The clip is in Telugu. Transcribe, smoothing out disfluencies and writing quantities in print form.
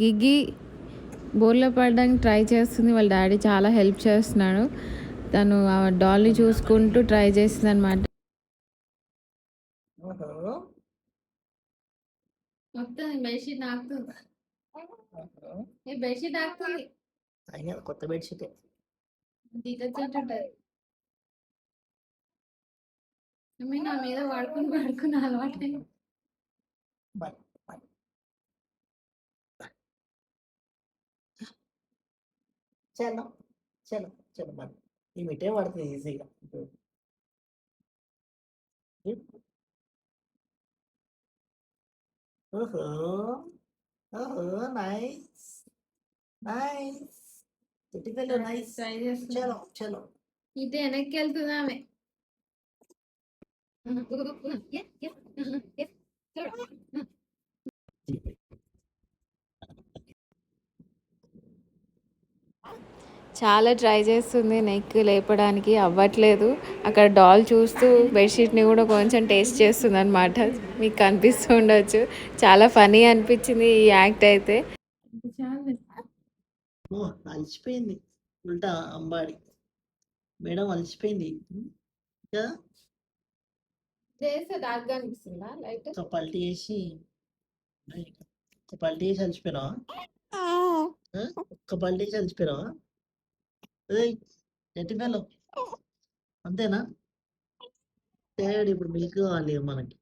గిగ్గి బోర్లో పడడానికి ట్రై చేస్తుంది. వాళ్ళ డాడీ చాలా హెల్ప్ చేస్తున్నాడు. తను ఆ డాల్ని చూసుకుంటూ ట్రై చేస్తుంది అనమాట. బెడ్షీట్ నాకుతుంది. బెడ్షీట్ నాకుతుంది. అయినా కొత్త బెడ్షీట్ ఉంటుంది. నా మీద పడుకుని అలవాటు. చలో చలో చలో మరి ఈ మిఠే పడుతుంది ఈజీగా. ఓహో ఓహో నైస్ నైస్ చిట్టిపిల్ల నైస్. చలో చలో ఇటు వెనక్కి వెళ్తుంది ఆమె. చాలా ట్రై చేస్తుంది నెక్ లేపడానికి, అవ్వట్లేదు. అక్కడ డాల్ చూస్తూ బెడ్షీట్ని కూడా కొంచెం టేస్ట్ చేస్తుంది అనమాట. మీకు కనిపిస్తూ ఉండొచ్చు. చాలా ఫనీ అనిపించింది ఈ యాక్ట్ అయితే. అలసిపోయింది ఉల్టా అంబాడి మేడం అలసిపోయింది. ఒక పల్టీ వేసి అలసిపోయినావా? ఒక్క పల్టీ వేసి అలసిపోయినావా? ఎట్టి పిల్లలు అంతేనా? తేడు ఇప్పుడు మిల్క్ కావాలి మనకి.